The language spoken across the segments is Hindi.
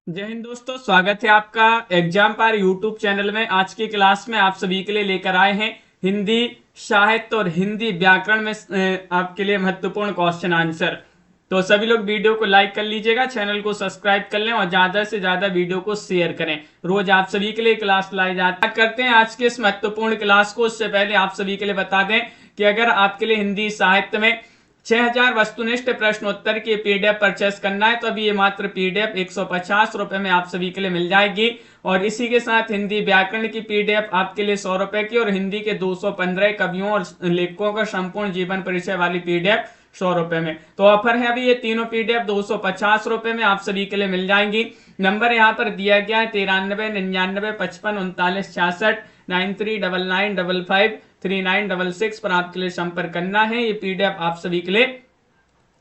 जय हिंद दोस्तों, स्वागत है आपका एग्जाम पार यूट्यूब चैनल में। आज की क्लास में आप सभी के लिए लेकर आए हैं हिंदी साहित्य और हिंदी व्याकरण में आपके लिए महत्वपूर्ण क्वेश्चन आंसर। तो सभी लोग वीडियो को लाइक कर लीजिएगा, चैनल को सब्सक्राइब कर लें और ज्यादा से ज्यादा वीडियो को शेयर करें। रोज आप सभी के लिए क्लास लाई जाती करते हैं आज के इस महत्वपूर्ण क्लास को। उससे पहले आप सभी के लिए बता दें कि अगर आपके लिए हिंदी साहित्य में 6000 वस्तुनिष्ठ प्रश्नोत्तर की पीडीएफ परचेस करना है तो अभी ये मात्र पीडीएफ 150 रुपए में आप सभी के लिए मिल जाएगी। और इसी के साथ हिंदी व्याकरण की पीडीएफ आपके लिए 100 रुपए की और हिंदी के 215 कवियों और लेखकों का संपूर्ण जीवन परिचय वाली पीडीएफ 100 रुपए में। तो ऑफर है अभी ये तीनों पीडीएफ 250 रुपए में आप सभी के लिए मिल जाएंगी। नंबर यहाँ पर दिया गया है 93 99 55 39 66 9399553966 पर आपके लिए संपर्क करना है। ये पीडीएफ आप सभी के लिए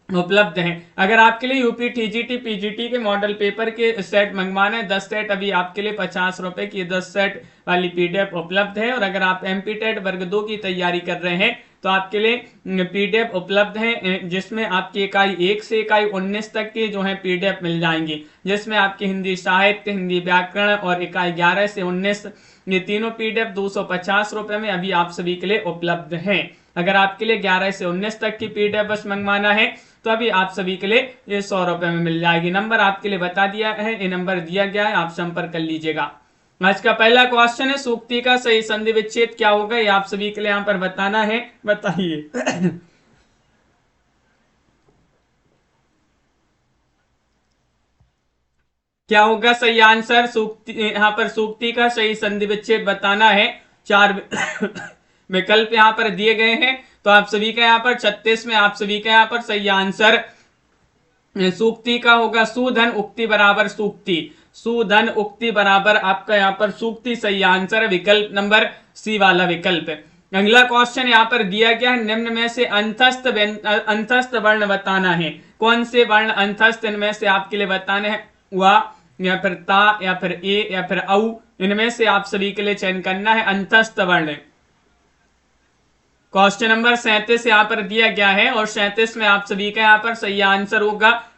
उपलब्ध है। अगर आपके लिए यूपी टीजीटी पीजीटी के मॉडल पेपर के सेट मंगवाना है 10 सेट, अभी आपके लिए 50 रुपए की 10 सेट वाली पीडीएफ उपलब्ध है। और अगर आप एमपी टेट वर्ग 2 की तैयारी कर रहे हैं तो आपके लिए पीडीएफ उपलब्ध है, जिसमें आपकी इकाई 1 से इकाई 19 तक की जो है पीडीएफ मिल जाएंगी, जिसमें आपकी हिंदी साहित्य, हिंदी व्याकरण और इकाई 11 से 19 ये तीनों पीडीएफ 250 रुपए में अभी आप सभी के लिए उपलब्ध हैं। अगर आपके लिए 11 से 19 तक की पीडीएफ बस मंगवाना है तो अभी आप सभी के लिए ये 100 रुपए में मिल जाएगी। नंबर आपके लिए बता दिया है, ये नंबर दिया गया है, आप संपर्क कर लीजिएगा। आज का पहला क्वेश्चन है, सूक्ति का सही संधि विच्छेद क्या होगा, ये आप सभी के लिए यहाँ पर बताना है। बताइए। क्या होगा सही आंसर? सूक्ति, यहाँ पर सूक्ति का सही संधि विच्छेद बताना है। 4 विकल्प यहाँ पर दिए गए हैं, तो आप सभी का यहाँ पर 36 में आप सभी का यहाँ पर सही आंसर सूक्ति का होगा सुधन उक्ति बराबर सूक्ति। सुधन उक्ति बराबर आपका यहाँ पर सूक्ति सही आंसर है, विकल्प नंबर सी वाला विकल्प। अगला क्वेश्चन यहाँ पर दिया गया है, निम्न में से अंतस्थ वर्ण बताना है। कौन से वर्ण अंतस्थ इनमें से आपके लिए बताने हैं? वा या फिर ता या फिर ए या फिर औ, इनमें से आप सभी के लिए चयन करना है अंतस्थ वर्ण। क्वेश्चन नंबर 37 यहाँ पर दिया गया है और 37 में आप सभी का यहाँ पर सही आंसर होगा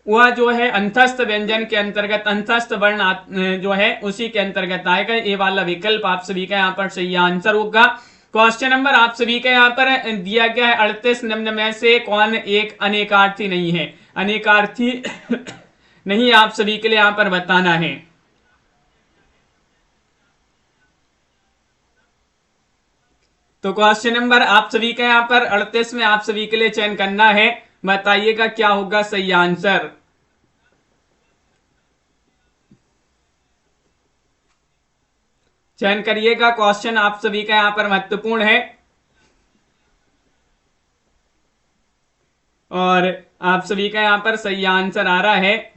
वह जो है अंतस्थ व्यंजन के अंतर्गत, अंतस्थ वर्ण जो है उसी के अंतर्गत आएगा। ये वाला विकल्प आप सभी का यहाँ पर सही आंसर होगा। क्वेश्चन नंबर आप सभी का यहाँ पर दिया गया है 38 निम्न में से कौन एक अनेकार्थी नहीं है? अनेकार्थी नहीं आप सभी के लिए यहाँ पर बताना है। तो क्वेश्चन नंबर आप सभी का यहाँ पर 38 में आप सभी के लिए चयन करना है। बताइएगा क्या होगा सही आंसर। चयन करिएगा, क्वेश्चन आप सभी का यहाँ पर महत्वपूर्ण है और आप सभी का यहाँ पर सही आंसर आ रहा है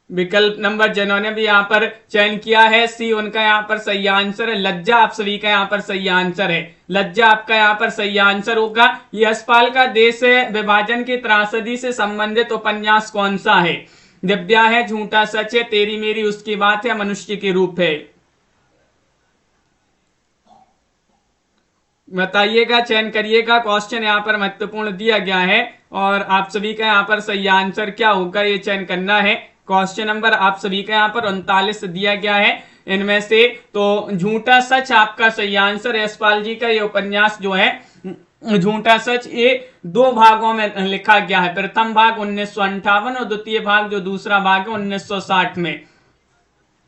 विकल्प नंबर जिन्होंने भी यहाँ पर चयन किया है सी, उनका यहाँ पर सही आंसर है लज्जा। आप सभी का यहाँ पर सही आंसर है लज्जा, आपका यहाँ पर सही आंसर होगा। यशपाल का देश विभाजन की त्रासदी से संबंधित उपन्यास कौन सा है? दिव्या है, झूठा सच है, तेरी मेरी उसकी बात है, मनुष्य के रूप है। बताइएगा, चयन करिएगा, क्वेश्चन यहाँ पर महत्वपूर्ण दिया गया है और आप सभी का यहाँ पर सही आंसर क्या होगा ये चयन करना है। क्वेश्चन नंबर आप सभी का यहाँ पर 39 दिया गया है इनमें से, तो झूठा सच आपका सही आंसर। यशपाल जी का ये उपन्यास जो है झूठा सच, ये 2 भागों में लिखा गया है। प्रथम भाग 1958 और द्वितीय भाग जो दूसरा भाग है 1960 में।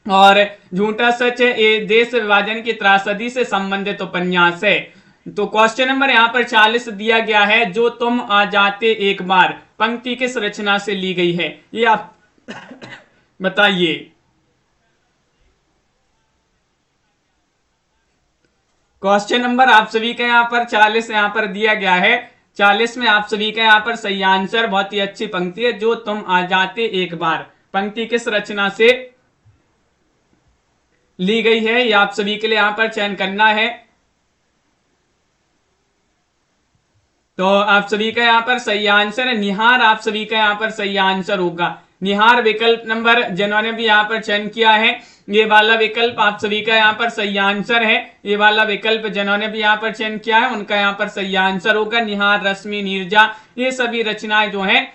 और झूठा सच ये देश विभाजन की त्रासदी से संबंधित उपन्यास है। तो क्वेश्चन नंबर यहाँ पर 40 दिया गया है, जो तुम आ जाते एक बार पंक्ति किस रचना से ली गई है? ये आप बताइए। क्वेश्चन नंबर आप सभी का यहाँ पर 40 यहाँ पर दिया गया है। 40 में आप सभी का यहाँ पर सही आंसर, बहुत ही अच्छी पंक्ति है, जो तुम आ जाते एक बार पंक्ति किस रचना से ली गई है ये आप सभी के लिए यहाँ पर चयन करना है। तो आप सभी का यहाँ पर सही आंसर है निहार, आप सभी का यहाँ पर सही आंसर होगा निहार। विकल्प नंबर जिन्होंने भी यहाँ पर चयन किया है ये वाला विकल्प आप सभी का यहाँ पर सही आंसर है। ये वाला विकल्प जिन्होंने भी यहाँ पर चयन किया है उनका यहाँ पर सही आंसर होगा निहार, रश्मि, नीरजा, ये सभी रचनाएं जो है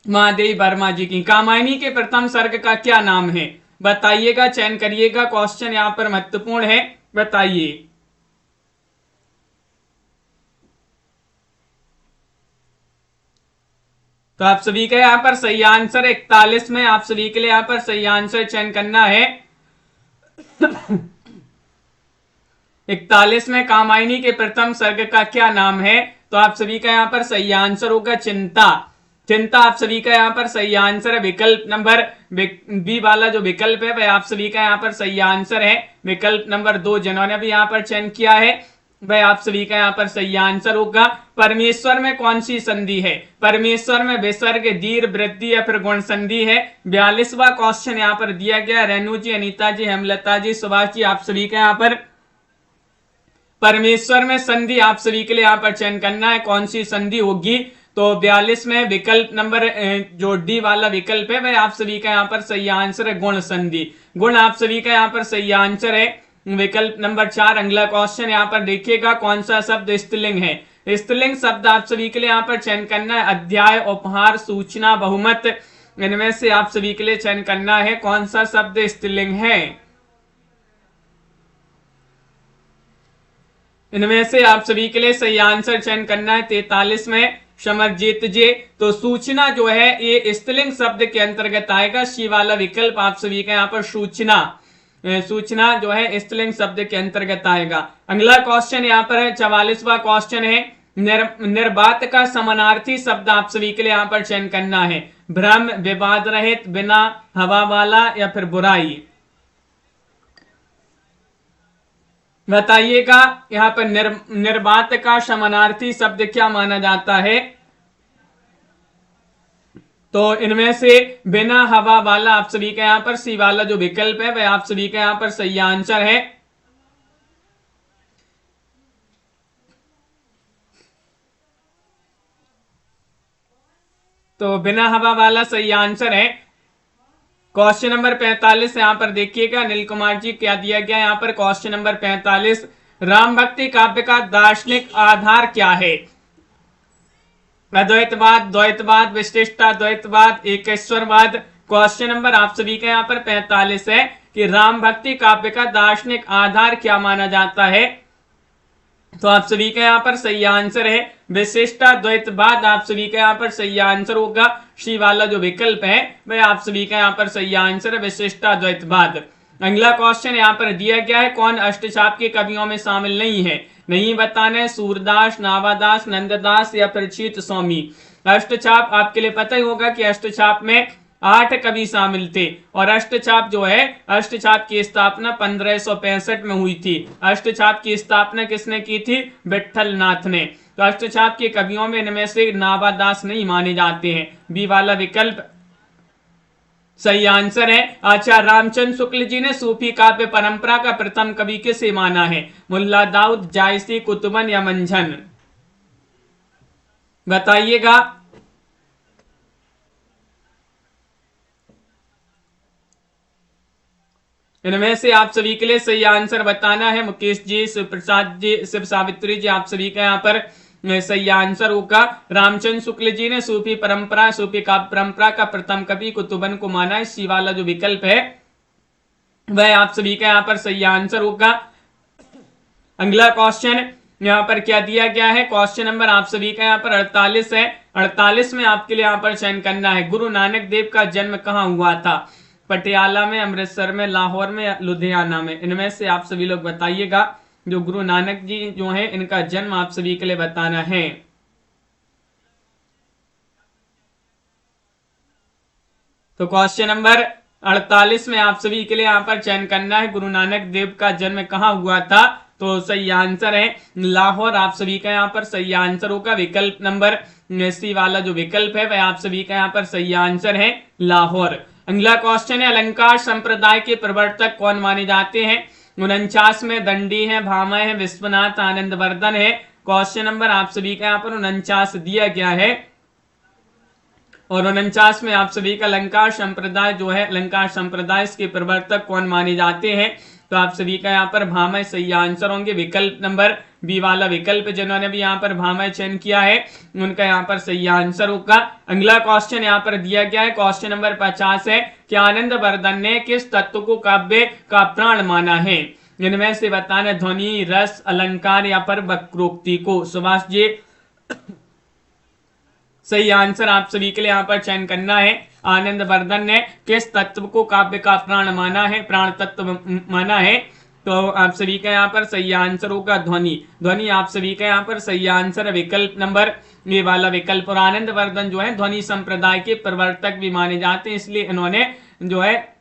महादेवी वर्मा जी की। कामायनी के प्रथम सर्ग का क्या नाम है? बताइएगा, चयन करिएगा। क्वेश्चन यहां पर महत्वपूर्ण है, बताइए। तो आप सभी का यहाँ पर सही आंसर 41 में आप सभी के लिए यहाँ पर सही आंसर चयन करना है। 41 में कामायनी के प्रथम सर्ग का क्या नाम है? तो आप सभी का यहाँ पर सही आंसर होगा चिंता। चिंता आप सभी का यहाँ पर सही आंसर है। विकल्प नंबर बी वाला जो विकल्प है वह आप सभी का यहाँ पर सही आंसर है। विकल्प नंबर 2 जिन्होंने भी यहाँ पर चयन किया है वह आप सभी का यहाँ पर सही आंसर होगा। परमेश्वर में कौन सी संधि है? परमेश्वर में विसर्ग, दीर्घ, वृद्धि या फिर गुण संधि है। 42वां क्वेश्चन यहाँ पर दिया गया। रेणु जी, अनीता जी, हेमलता जी, सुभाष जी, आप सभी का यहाँ पर परमेश्वर में संधि आप सभी के लिए यहाँ पर चयन करना है, कौन सी संधि होगी? तो 42 में विकल्प नंबर जो डी वाला विकल्प है वह आप सभी का यहाँ पर सही आंसर है, गुण संधि। गुण आप सभी का यहाँ पर सही आंसर है। विकल्प नंबर 4। अगला क्वेश्चन यहाँ पर देखिएगा, कौन सा शब्द स्त्रीलिंग है? स्त्रीलिंग शब्द आप सभी के लिए यहाँ पर चयन करना है। अध्याय, उपहार, सूचना, बहुमत, इनमें से आप सभी के लिए चयन करना है कौन सा शब्द स्त्रीलिंग है। इनमें से आप सभी के लिए सही आंसर चयन करना है। 43 में समरजीत जी, तो सूचना जो है ये स्त्रीलिंग शब्द के अंतर्गत आएगा। सी वाला विकल्प आप सभी का यहाँ पर सूचना, सूचना जो है स्त्रीलिंग शब्द के अंतर्गत आएगा। अगला क्वेश्चन यहाँ पर है 44वां क्वेश्चन है। निर्बात का समानार्थी शब्द आप सभी के लिए यहाँ पर चयन करना है। भ्रम, विवाद रहित, बिना, हवा वाला या फिर बुराई। बताइएगा यहाँ पर निर्बात का समानार्थी शब्द क्या माना जाता है? तो इनमें से बिना, हवा वाला आप सभी का यहाँ पर सी वाला जो विकल्प है वह आप सभी का यहाँ पर सही आंसर है। तो बिना हवा वाला सही आंसर है। क्वेश्चन नंबर 45 यहाँ पर देखिएगा, अनिल कुमार जी, क्या दिया गया यहाँ पर? क्वेश्चन नंबर 45, राम भक्ति काव्य का दार्शनिक आधार क्या है? अद्वैतवाद, द्वैतवाद, विशिष्टा द्वैतवाद, एकेश्वरवाद। क्वेश्चन नंबर आप सभी का यहाँ पर 45 है कि राम भक्ति काव्य का दार्शनिक आधार क्या माना जाता है? तो आप सभी का यहाँ पर सही आंसर है विशिष्टा द्वैतवाद। आप सभी का यहाँ पर सही आंसर होगा सी वाला जो विकल्प है वह आप सभी का यहाँ पर सही आंसर है विशिष्टा द्वैतवाद। अगला क्वेश्चन यहाँ पर दिया गया है, कौन अष्टचाप के कवियों में शामिल नहीं है? नहीं बताना है। सूरदास, नावादास, नंददास या फिर चीत स्वामी। अष्टचाप आपके लिए पता ही होगा कि अष्टचाप में 8 कवि शामिल थे और अष्टचाप जो है, अष्टचाप की स्थापना 1565 में हुई थी। अष्टचाप की स्थापना किसने की थी? विठल नाथ ने। तो अष्टचाप के कवियों में इनमें से नावादास नहीं माने जाते हैं। बी वाला विकल्प सही आंसर है। आचार्य रामचंद्र शुक्ल जी ने सूफी काव्य परंपरा का प्रथम कवि किसे माना है? मुल्ला दाऊद, जायसी, कुतुबन या मंझन। बताइएगा। इनमें से आप सभी के लिए सही आंसर बताना है। मुकेश जी, शिव प्रसाद जी, शिव सावित्री जी, आप सभी का यहाँ पर सही आंसर होगा। रामचंद्र शुक्ल जी ने सूफी परंपरा, सूफी काव्य परंपरा का प्रथम कवि कुतुबन को माना है। सी वाला जो विकल्प है वह आप सभी का यहाँ पर सही आंसर होगा। अगला क्वेश्चन यहाँ पर क्या दिया गया है? क्वेश्चन नंबर आप सभी का यहाँ पर 48 है। 48 में आपके लिए यहाँ पर चयन करना है, गुरु नानक देव का जन्म कहाँ हुआ था? पटियाला में, अमृतसर में, लाहौर में, लुधियाना में। इनमें से आप सभी लोग बताइएगा। जो गुरु नानक जी जो है इनका जन्म आप सभी के लिए बताना है। तो क्वेश्चन नंबर 48 में आप सभी के लिए यहाँ पर चयन करना है, गुरु नानक देव का जन्म कहाँ हुआ था? तो सही आंसर है लाहौर। आप सभी का यहाँ पर सही आंसर होगा। विकल्प नंबर सी वाला जो विकल्प है वह आप सभी का यहाँ पर सही आंसर है लाहौर। अगला क्वेश्चन है, अलंकार संप्रदाय के प्रवर्तक कौन माने जाते हैं? 49 में दंडी है, भामह है, विश्वनाथ आनंदवर्धन है। क्वेश्चन नंबर आप सभी का यहाँ पर 49 दिया गया है। और 49 में आप सभी का लंकार संप्रदाय जो है, लंकार संप्रदाय इसके प्रवर्तक कौन माने जाते हैं? तो आप सभी का यहाँ पर भामह सही आंसर होंगे। विकल्प नंबर बी वाला विकल्प जिन्होंने भी यहाँ पर भामह चयन किया है उनका यहाँ पर सही आंसर होगा। अगला क्वेश्चन यहाँ पर दिया गया है, क्वेश्चन नंबर 50 है कि आनंद वर्धन ने किस तत्व को काव्य का प्राण माना है? इनमें से बताना, ध्वनि, रस, अलंकार या पर वक्रोक्ति को। सुभाष जी सही आंसर आप सभी के लिए यहाँ पर चयन करना है। आनंद वर्धन ने किस तत्व को काव्य का प्राण माना है, प्राण तत्व माना है? तो आप सभी का यहाँ पर सही आंसर होगा ध्वनि। ध्वनि आप सभी का यहाँ पर सही आंसर, विकल्प नंबर ये वाला विकल्प। और आनंद वर्धन जो है ध्वनि संप्रदाय के प्रवर्तक भी माने जाते हैं, इसलिए इन्होंने जो है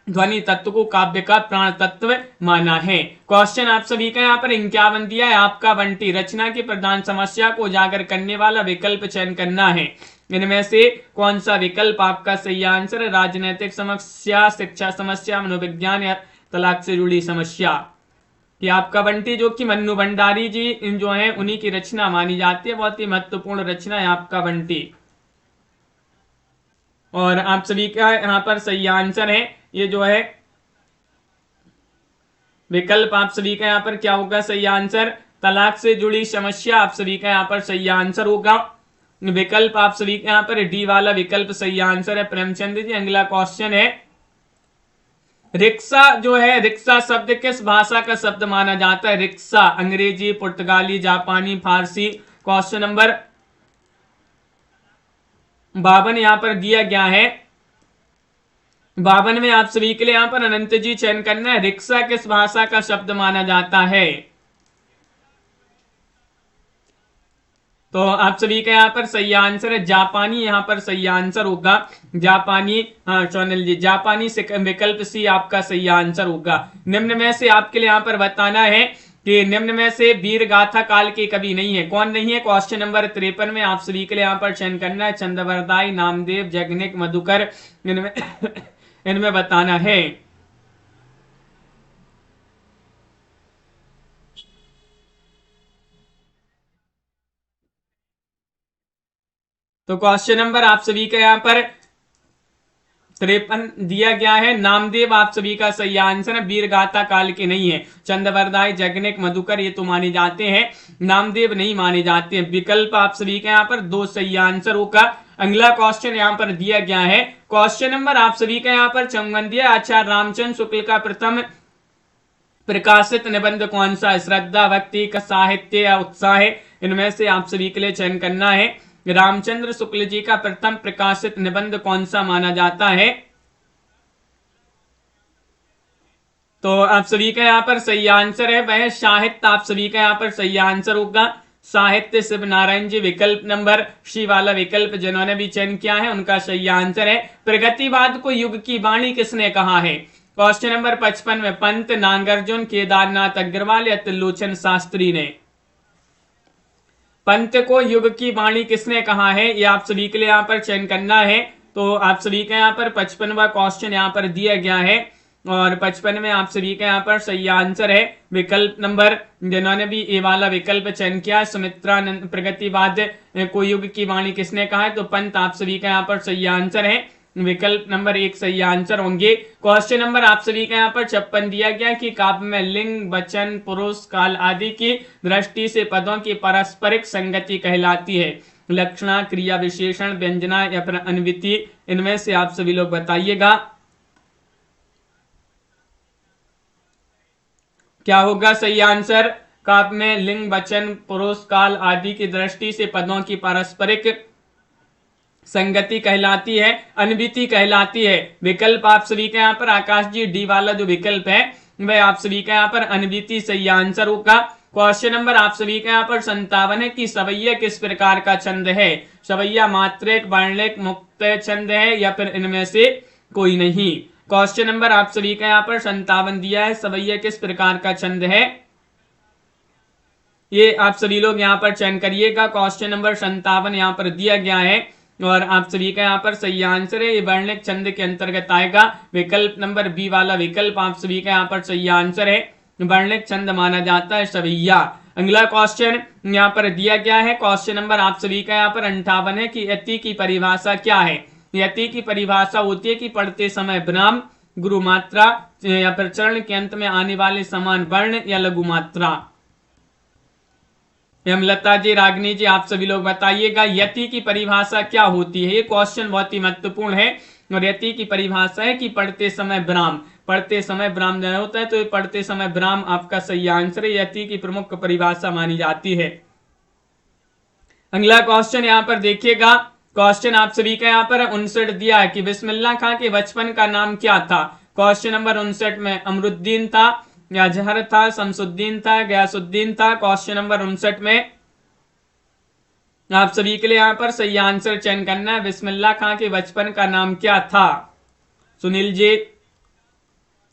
ध्वनि तत्व को काव्य का प्राण तत्व माना है। क्वेश्चन आप सभी का यहाँ पर 51 दिया है, आपका बंटी रचना की प्रधान समस्या को उजागर करने वाला विकल्प चयन करना है। इनमें से कौन सा विकल्प आपका सही आंसर है? राजनीतिक समस्या, शिक्षा समस्या, मनोविज्ञान या तलाक से जुड़ी समस्या। कि आपका बंटी जो कि मन्नू भंडारी जी जो है उन्हीं की रचना मानी जाती है, बहुत ही महत्वपूर्ण रचना है आपका बंटी। और आप सभी का यहाँ पर सही आंसर है ये जो है विकल्प, आप सभी का यहाँ पर क्या होगा सही आंसर? तलाक से जुड़ी समस्या आप सभी का यहाँ पर सही आंसर होगा। विकल्प आप सभी का यहाँ पर डी वाला विकल्प सही आंसर है प्रेमचंद जी। अगला क्वेश्चन है, रिक्शा जो है, रिक्शा शब्द किस भाषा का शब्द माना जाता है? रिक्शा अंग्रेजी, पुर्तगाली, जापानी, फारसी। क्वेश्चन नंबर 52 यहाँ पर दिया गया है। 52 में आप सभी के लिए यहाँ पर अनंत जी चयन करना है, रिक्शा किस भाषा का शब्द माना जाता है? तो आप सभी का यहाँ पर सही आंसर है जापानी, यहाँ पर सही आंसर होगा जापानी। हाँ चौनल जी, जापानी विकल्प सी आपका सही आंसर होगा। निम्न में से आपके लिए यहाँ पर बताना है कि निम्न में से वीर गाथा काल के कवि नहीं है, कौन नहीं है? क्वेश्चन नंबर 53 में आप सभी के लिए यहाँ पर चयन करना है, चंद्रवरदाई, नामदेव, जगनिक, मधुकर। इनमें इनमें बताना है। तो क्वेश्चन नंबर आप सभी का यहाँ पर 53 दिया गया है, नामदेव आप सभी का सही आंसर है, वीर गाथा काल के नहीं है। चंद्रवरदाई, जगनिक, मधुकर ये तो माने जाते हैं, नामदेव नहीं माने जाते हैं। विकल्प आप सभी का यहाँ पर 2 सही आंसर होगा। अगला क्वेश्चन यहाँ पर दिया गया है, क्वेश्चन नंबर आप सभी का यहाँ पर 54 दिया, आचार्य रामचंद्र शुक्ल का प्रथम प्रकाशित निबंध कौन सा है? श्रद्धा, भक्ति का, साहित्य या उत्साह? इनमें से आप सभी के लिए चयन करना है। रामचंद्र शुक्ल जी का प्रथम प्रकाशित निबंध कौन सा माना जाता है? तो आप सभी का यहाँ पर सही आंसर है वह साहित्य, आप सभी का यहाँ पर सही आंसर होगा साहित्य। शिव नारायण जी विकल्प नंबर सी वाला विकल्प जिन्होंने भी चयन किया है उनका सही आंसर है। प्रगतिवाद को युग की वाणी किसने कहा है? क्वेश्चन नंबर 55 में पंत, नागार्जुन, केदारनाथ अग्रवाल या त्रिलोचन शास्त्री ने? पंत को युग की वाणी किसने कहा है ये आप सभी के लिए यहाँ पर चयन करना है। तो आप सभी का यहाँ पर 55वां क्वेश्चन यहाँ पर दिया गया है और 55 में आप सभी का यहाँ पर सही आंसर है विकल्प नंबर, जिन्होंने भी ये वाला विकल्प चयन किया, सुमित्रानंद। प्रगतिवाद को युग की वाणी किसने कहा है? तो पंत आप सभी का यहाँ पर सही आंसर है, विकल्प नंबर 1 सही आंसर होंगे। क्वेश्चन नंबर आप सभी का यहाँ पर 56 दिया गया कि काव्य में लिंग, वचन, पुरुष, काल आदि की दृष्टि से पदों की पारस्परिक संगति कहलाती है। लक्षणा, क्रिया विशेषण, व्यंजना या फिर अन्विति? इनमें से आप सभी लोग बताइएगा क्या होगा सही आंसर? काव्य में लिंग, वचन, पुरुष, काल आदि की दृष्टि से पदों की पारस्परिक संगति कहलाती है, अनविति कहलाती है। विकल्प आप सभी का यहाँ पर आकाश जी डी वाला जो विकल्प है वह आप सभी का यहाँ पर अनविति सही आंसर होगा। क्वेश्चन नंबर आप सभी का यहाँ पर 57 है कि सवैया किस प्रकार का छंद है? सवैया मात्रिक, वर्णिक, मुक्त छंद है या फिर इनमें से कोई नहीं? क्वेश्चन नंबर आप सभी का यहाँ पर 57 दिया है, सवैया किस प्रकार का छंद है? ये आप सभी लोग यहाँ पर चयन करिएगा। क्वेश्चन नंबर 57 यहाँ पर दिया गया है और आप सभी का यहाँ पर सही आंसर है, ये वर्णिक छंद के अंतर्गत आएगा। विकल्प नंबर बी वाला विकल्प आप सभी का यहाँ पर सही आंसर है, वर्णिक छंद माना जाता है सवैया। अगला क्वेश्चन यहाँ पर दिया गया है, क्वेश्चन नंबर आप सभी का यहाँ पर 58 है कि यति की परिभाषा क्या है। यति की परिभाषा होती है कि पढ़ते समय विराम, गुरु मात्रा या फिर चरण के अंत में आने वाले समान वर्ण या लघु मात्रा। हेमलता जी, रागनी जी, आप सभी लोग बताइएगा यति की परिभाषा क्या होती है। ये क्वेश्चन बहुत ही महत्वपूर्ण है। और यति की परिभाषा है कि पढ़ते समय विराम, पढ़ते समय विराम देना होता है, तो ये पढ़ते समय विराम आपका सही आंसर है। यति की प्रमुख परिभाषा मानी जाती है। अगला क्वेश्चन यहाँ पर देखिएगा, क्वेश्चन आप सभी का यहाँ पर 59 दिया है कि बिस्मिल्लाह खां के बचपन का नाम क्या था। क्वेश्चन नंबर 59 में अमरुद्दीन था या जहर था, शमसुद्दीन था, गयासुद्दीन था। क्वेश्चन नंबर 59 में आप सभी के लिए यहाँ पर सही आंसर चयन करना है। बिस्मिल्लाह खां के बचपन का नाम क्या था। सुनील जी,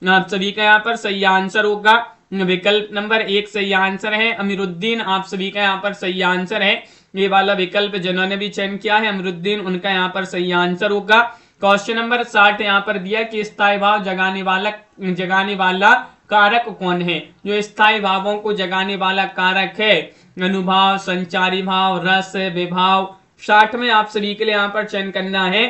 आप सभी का यहाँ पर सही आंसर होगा विकल्प नंबर 1 सही आंसर है। अमीरुद्दीन आप सभी का यहाँ पर सही आंसर है। ये वाला विकल्प जिन्होंने भी चयन किया है अमीरुद्दीन, उनका यहाँ पर सही आंसर होगा। क्वेश्चन नंबर 60 यहाँ पर दिया कि स्थायी भाव जगाने वाला कारक कौन है। जो स्थायी भावों को जगाने वाला कारक है, अनुभाव, संचारी भाव, रस, विभाव। 60 में आप सभी के लिए यहाँ पर चयन करना है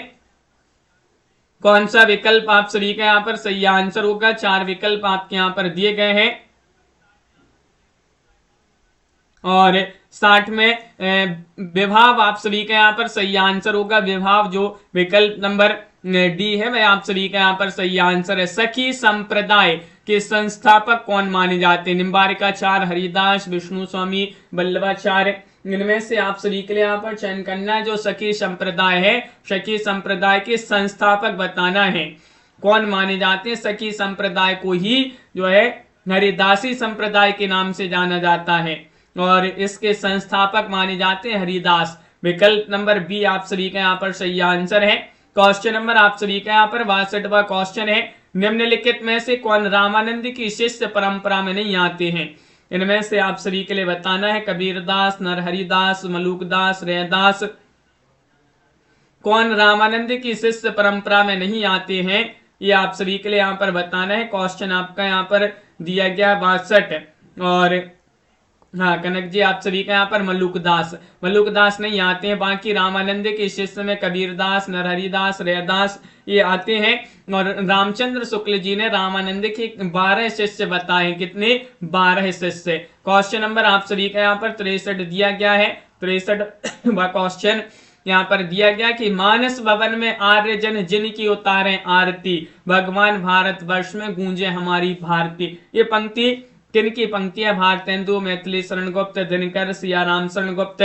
कौन सा विकल्प आप सभी का यहाँ पर सही आंसर होगा। 4 विकल्प आपके यहाँ पर दिए गए हैं और 60 में विभाव आप सभी का यहाँ पर सही आंसर होगा। विभाव जो विकल्प नंबर डी है वह आप सभी का यहाँ पर सही आंसर है। सखी संप्रदाय के संस्थापक कौन माने जाते हैं। निम्बारिकाचार्य, हरिदास, विष्णु स्वामी, वल्लभाचार्य। इनमें से आप सभी के लिए यहाँ पर चयन करना है जो सखी संप्रदाय है, सखी संप्रदाय के संस्थापक बताना है कौन माने जाते हैं। सखी संप्रदाय को ही जो है हरिदासी संप्रदाय के नाम से जाना जाता है और इसके संस्थापक माने जाते हैं हरिदास। विकल्प नंबर बी आप सभी का यहाँ पर सही आंसर है। क्वेश्चन नंबर आप सभी का यहाँ पर 62वां क्वेश्चन है, निम्नलिखित में से कौन रामानंद की शिष्य परंपरा में नहीं आते हैं। इनमें से आप सभी के लिए बताना है कबीरदास, नरहरिदास, मलूकदास, रैदास। कौन रामानंद की शिष्य परंपरा में नहीं आते हैं, ये आप सभी के लिए यहाँ पर बताना है। क्वेश्चन आपका यहाँ पर दिया गया 62 और हाँ कनक जी, आप सभी का यहाँ पर मलूकदास नहीं आते हैं। बाकी रामानंद के शिष्य में कबीरदास, नरहरिदास, रैदास ये आते हैं। और रामचंद्र शुक्ल जी ने रामानंद के 12 शिष्य बताए। कितने? 12 शिष्य। क्वेश्चन नंबर आप सभी का यहाँ पर 63 दिया गया है। 63वां क्वेश्चन यहाँ पर दिया गया कि मानस भवन में आर्य जन जिनकी उतारे आरती, भगवान भारत वर्ष में गूंजे हमारी भारती। ये पंक्ति किनकी पंक्तियां? भारतेंदु, मैथिली शरण गुप्त, दिनकर, सियाराम शरण गुप्त।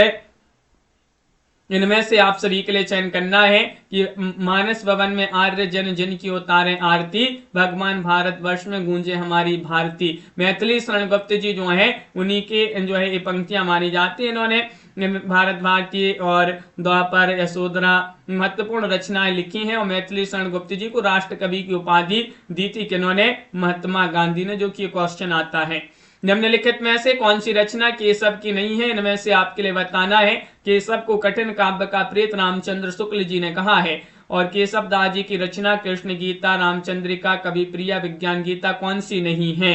इनमें से आप सभी के लिए चयन करना है कि मानस भवन में आर्य जन जिनकी उतारे आरती, भगवान भारत वर्ष में गूंजे हमारी भारती। मैथिली शरण गुप्त जी जो है उन्हीं के जो है ये पंक्तियां मानी जाती है। इन्होंने भारत भारती और द्वापर, यशोधरा महत्वपूर्ण रचनाएं लिखी हैं और मैथिली शरण गुप्त जी को राष्ट्र कवि की उपाधि दी थी किन्होंने? महात्मा गांधी ने, जो कि क्वेश्चन आता है। निम्नलिखित में से कौन सी रचना केशव की नहीं है। इनमें से आपके लिए बताना है केशव को कठिन काव्य का प्रेत रामचंद्र शुक्ल जी ने कहा है और केशव दास जी की रचना कृष्ण गीता, रामचंद्रिका, कवि प्रिया, विज्ञान गीता कौन सी नहीं है।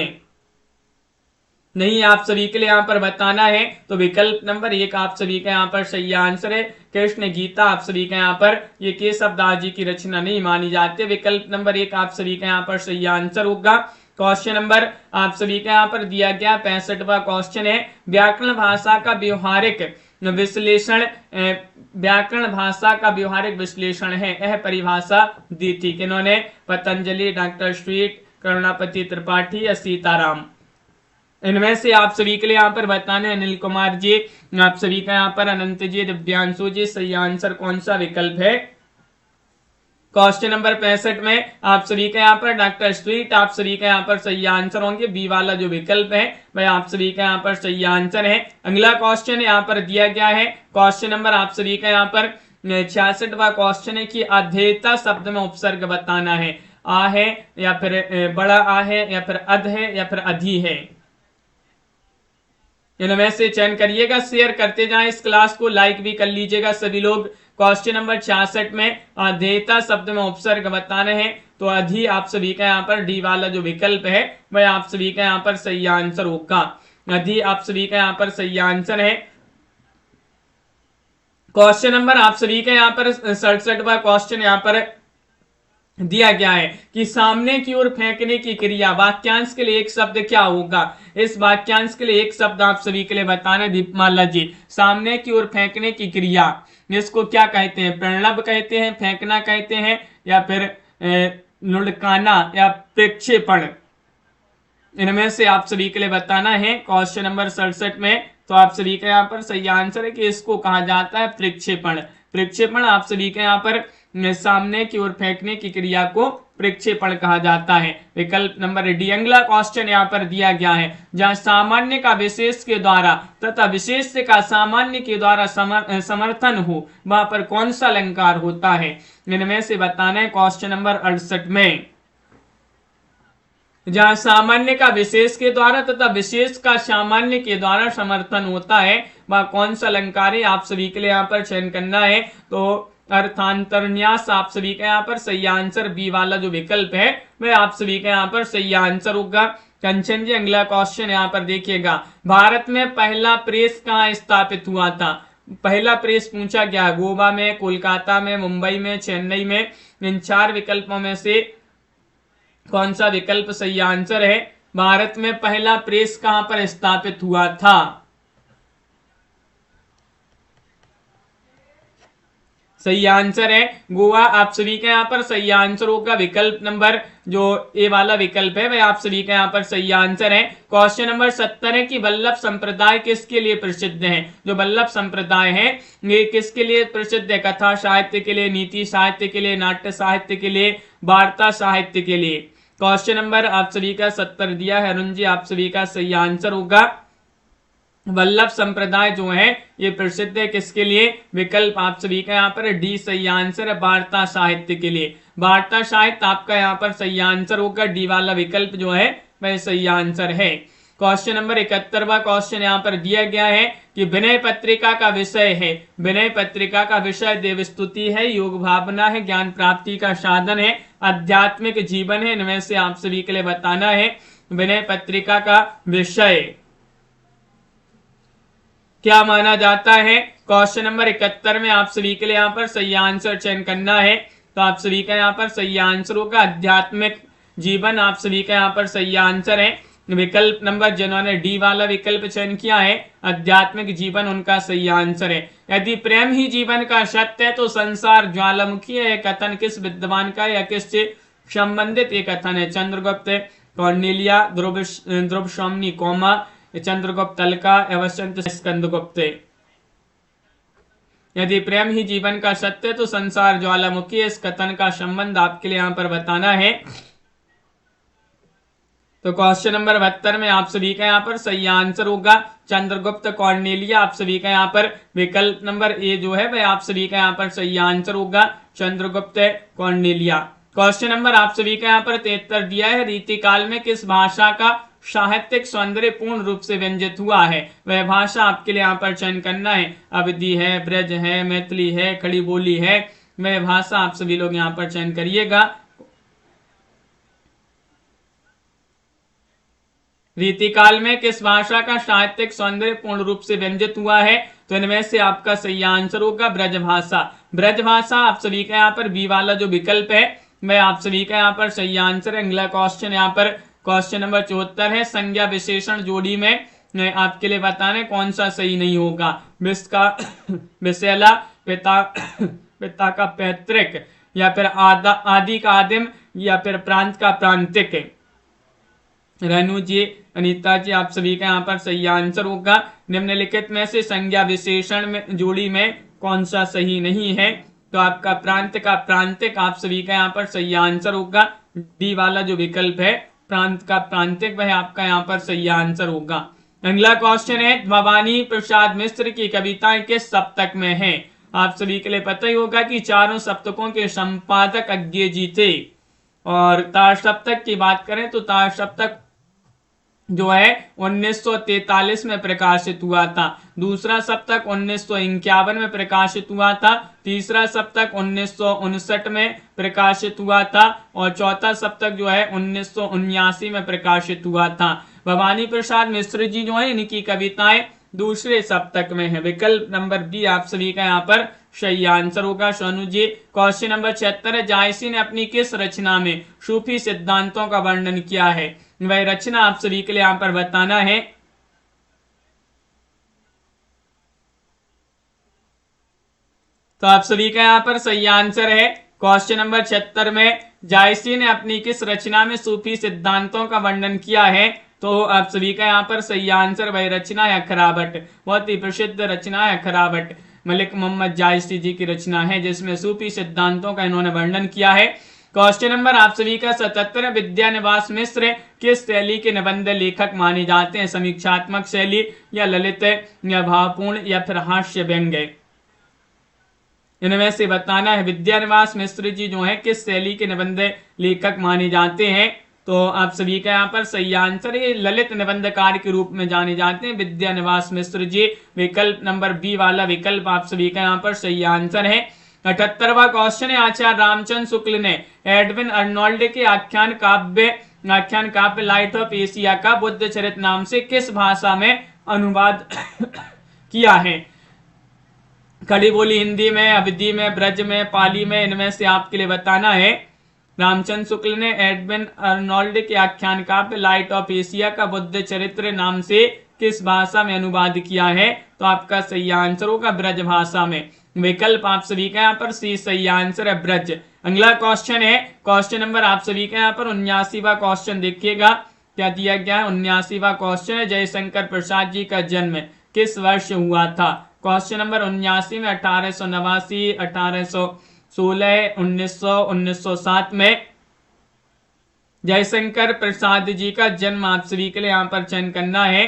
नहीं आप सभी के लिए यहाँ पर बताना है तो विकल्प नंबर 1 आप सभी का यहाँ पर सही आंसर है। कृष्ण गीता आप सभी का यहाँ पर ये केशव दास जी की रचना नहीं मानी जाती। विकल्प नंबर 1 आप सभी का यहाँ पर सही आंसर होगा। क्वेश्चन नंबर आप सभी का यहाँ पर दिया गया 65वां क्वेश्चन है, व्याकरण भाषा का व्यवहारिक विश्लेषण, व्याकरण भाषा का व्यवहारिक विश्लेषण है यह परिभाषा दी थी किन्होंने? पतंजलि, डॉक्टर स्वीट, करुणापति त्रिपाठी या सीताराम। इनमें से आप सभी के लिए यहाँ पर बताने अनिल कुमार जी, आप सभी का यहाँ पर अनंत जी, दिव्यांशु जी, सही आंसर कौन सा विकल्प है। क्वेश्चन नंबर 65 में आप सभी का यहाँ पर डॉक्टर स्वीट, आप सभी का यहाँ पर सही आंसर होंगे। बी वाला जो विकल्प है वह आप सभी का यहाँ पर सही आंसर है। अगला क्वेश्चन यहाँ पर दिया गया है, क्वेश्चन नंबर आप सभी का यहाँ पर 66वां क्वेश्चन है कि अध्येता शब्द में उपसर्ग बताना है। आ है या फिर बड़ा आ है या फिर अध है या फिर अधि है। इनमें से चयन करिएगा, शेयर करते जाएं इस क्लास को, लाइक भी कर लीजिएगा सभी लोग। क्वेश्चन नंबर 66 में अध्येता शब्द में उपसर्ग बताने हैं तो अधि आप सभी का यहाँ पर डी वाला जो विकल्प है वह आप सभी का यहाँ पर सही आंसर होगा। डी आप सभी का यहाँ पर सही आंसर है। क्वेश्चन नंबर आप सभी का यहाँ पर 67वां क्वेश्चन यहाँ पर दिया गया है कि सामने की ओर फेंकने की क्रिया, वाक्यांश के लिए एक शब्द क्या होगा। इस वाक्यांश के लिए एक शब्द आप सभी के लिए बताना दीपमाला जी। सामने की ओर फेंकने की क्रिया, इसको क्या कहते हैं, प्रणव कहते हैं, फेंकना कहते हैं, या फिर लुढ़काना या प्रक्षेपण। इनमें से आप सभी के लिए बताना है क्वेश्चन नंबर 67 में। तो आप सभी का यहाँ पर सही आंसर है कि इसको कहा जाता है प्रक्षेपण। प्रक्षेपण आप सभी के यहाँ पर सामने की ओर फेंकने की क्रिया को प्रक्षेपण कहा जाता है। विकल्प नंबर डी। अगला क्वेश्चन यहाँ पर दिया गया है, जहां सामान्य का विशेष के द्वारा तथा विशेष का सामान्य के द्वारा समर्थन हो, वहां पर कौन सा अलंकार होता है। इनमें से बताना है क्वेश्चन नंबर 68 में। जहां सामान्य का विशेष के द्वारा तथा विशेष का सामान्य के द्वारा समर्थन होता है, वह कौन सा अलंकार है, आप सभी के लिए यहाँ पर चयन करना है। तो अर्थांतरन्यास आप सभी का यहाँ पर सही आंसर, बी वाला जो विकल्प है वह आप सभी का यहाँ पर सही आंसर होगा। कंचन जी अगला क्वेश्चन यहाँ पर देखिएगा, भारत में पहला प्रेस कहाँ स्थापित हुआ था। पहला प्रेस पूछा गया, गोवा में, कोलकाता में, मुंबई में, चेन्नई में। इन चार विकल्पों में से कौन सा विकल्प सही आंसर है। भारत में पहला प्रेस कहां पर स्थापित हुआ था। सही आंसर है गोवा। आप सभी का यहाँ पर सही आंसर होगा विकल्प नंबर जो ए वाला विकल्प है वह आप सभी का यहाँ पर सही आंसर है। क्वेश्चन नंबर 70 है कि वल्लभ संप्रदाय किसके लिए प्रसिद्ध है। जो वल्लभ संप्रदाय है ये किसके लिए प्रसिद्ध है, कथा साहित्य के लिए, नीति साहित्य के लिए, नाट्य साहित्य के लिए, वार्ता साहित्य के लिए। क्वेश्चन नंबर आप सभी का 70 दिया है अरुण जी, आप सभी का सही आंसर होगा वल्लभ संप्रदाय जो है ये प्रसिद्ध है किसके लिए, विकल्प आप सभी का यहाँ पर डी सही आंसर है, वार्ता साहित्य के लिए। वार्ता साहित्य आपका यहाँ पर सही आंसर होगा, डी वाला विकल्प जो है वह सही आंसर है। क्वेश्चन नंबर 71वां क्वेश्चन यहाँ पर दिया गया है कि विनय पत्रिका का विषय है। विनय पत्रिका का विषय देवस्तुति है, योग भावना है, ज्ञान प्राप्ति का साधन है, आध्यात्मिक जीवन है। इनमें से आप सभी के लिए बताना है विनय पत्रिका का विषय क्या माना जाता है। क्वेश्चन नंबर 71 में आप सभी के लिए यहाँ पर सही आंसर चयन करना है। तो आप सभी का यहाँ पर सही आंसर होगा आध्यात्मिक जीवन, आप सभी का यहाँ पर सही आंसर है। विकल्प नंबर जिन्होंने डी वाला विकल्प चयन किया है आध्यात्मिक जीवन, उनका सही आंसर है। यदि प्रेम ही जीवन का सत्य है तो संसार ज्वालामुखी है, कथन किस विद्वान का या किससे संबंधित ये कथन है। चंद्रगुप्त कौर्नेलिया, ध्रुव स्वामी कोमा, चंद्रगुप्त तलका, वसंत स्कंदगुप्त। यदि प्रेम ही जीवन का सत्य तो संसार ज्वालामुखी है, इस कथन का संबंध आपके लिए यहाँ पर बताना है। तो क्वेश्चन नंबर 72 में आप सभी का यहाँ पर सही आंसर होगा चंद्रगुप्त कौर्नेलिया, आप सभी का यहाँ पर विकल्प नंबर ए जो है वह आप सभी का यहाँ पर सही आंसर होगा चंद्रगुप्त कौर्नेलिया। क्वेश्चन नंबर आप सभी का यहाँ पर 73 दिया है, रीतिकाल में किस भाषा का साहित्यिक सौंदर्य पूर्ण रूप से व्यंजित हुआ है। वह भाषा आपके लिए यहाँ पर चयन करना है, अवधी है, ब्रज है, मैथिली है, खड़ी बोली है। वह भाषा आप सभी लोग यहाँ पर चयन करिएगा। रीतिकाल में किस भाषा का साहित्यिक सौंदर्य पूर्ण रूप से व्यंजित हुआ है। तो इनमें से आपका सही आंसर होगा ब्रजभाषा। ब्रजभाषा आप सभी का यहाँ पर बी वाला जो विकल्प है वह आप सभी का यहाँ पर सही आंसर है। अगला क्वेश्चन यहाँ पर क्वेश्चन नंबर 74 है, संज्ञा विशेषण जोड़ी में आपके लिए बताने कौन सा सही नहीं होगा। विश्व का विशैला, पिता का पैतृक, या फिर आदि का आदिम, या फिर प्रांत का प्रांतिक। रेणु जी, अनीता जी, आप सभी का यहाँ पर सही आंसर होगा निम्नलिखित में से संज्ञा विशेषण में जोड़ी में कौन सा सही नहीं है। तो आपका प्रांत का प्रांतिक आप सभी का यहाँ पर सही आंसर होगा, डी वाला जो विकल्प है प्रांत का प्रांतिक वह आपका यहाँ पर सही आंसर होगा। अगला क्वेश्चन है, भवानी प्रसाद मिश्र की कविताएं किस सप्तक में हैं। आप सभी के लिए पता ही होगा कि चारों सप्तकों के संपादक अज्ञे जी थे। और तार सप्तक की बात करें तो तार सप्तक जो है 1943 में प्रकाशित हुआ था, दूसरा सप्तक 1951 में प्रकाशित हुआ था, तीसरा सप्तक 1959 में प्रकाशित हुआ था और चौथा सप्तक जो है 1979 में प्रकाशित हुआ था। भवानी प्रसाद मिश्र जी जो है इनकी कविताएं दूसरे सप्तक में है। विकल्प नंबर बी आप सभी का यहाँ पर सही आंसर होगा सोनू जी। क्वेश्चन नंबर 76 है, जायसी ने अपनी किस रचना में सूफी सिद्धांतों का वर्णन किया है? वह रचना आप सभी के लिए यहाँ पर बताना है। तो आप सभी का यहाँ पर सही आंसर है क्वेश्चन नंबर 76 में जायसी ने अपनी किस रचना में सूफी सिद्धांतों का वर्णन किया है? तो आप सभी का यहाँ पर सही आंसर वह रचना है अखरावट। बहुत ही प्रसिद्ध रचना है अखरावट, मलिक मोहम्मद जायसी जी की रचना है जिसमें सूफी सिद्धांतों का इन्होंने वर्णन किया है। क्वेश्चन नंबर आप सभी का 77, विद्यानिवास मिश्र किस शैली के निबंध लेखक माने जाते हैं? समीक्षात्मक शैली या ललित या भावपूर्ण या फिर हास्य व्यंग्य? इनमें से बताना है। विद्यानिवास मिश्र जी जो है किस शैली के निबंध लेखक माने जाते हैं? तो आप सभी का यहाँ पर सही आंसर है ललित निबंधकार के रूप में जाने जाते हैं विद्यानिवास मिश्र जी। विकल्प नंबर बी वाला विकल्प आप सभी का यहाँ पर सही आंसर है। 78वां क्वेश्चन है, आचार्य रामचंद्र शुक्ल ने एडविन अर्नोल्ड के आख्यान काव्य लाइट ऑफ एशिया का बुद्ध चरित नाम से किस भाषा में अनुवाद किया है? खड़ी बोली हिंदी में, अवधी में, ब्रज में, पाली में? इनमें से आपके लिए बताना है। रामचंद्र शुक्ल ने एडविन अर्नोल्ड के आख्यान काव्य लाइट ऑफ एशिया का बुद्ध चरित्र नाम से किस भाषा में अनुवाद किया है? तो आपका सही आंसर होगा ब्रज भाषा में। विकल्प आप सभी का यहाँ पर सी सही आंसर है ब्रज। अगला क्वेश्चन है, क्वेश्चन नंबर आप सभी का यहाँ पर 79वां क्वेश्चन देखिएगा क्या दिया गया है। 79वां क्वेश्चन है, जयशंकर प्रसाद जी का जन्म किस वर्ष हुआ था? क्वेश्चन नंबर 79 में 1889, 1816, 1900, 1907 में जयशंकर प्रसाद जी का जन्म आप सभी के लिए यहाँ पर चयन करना है।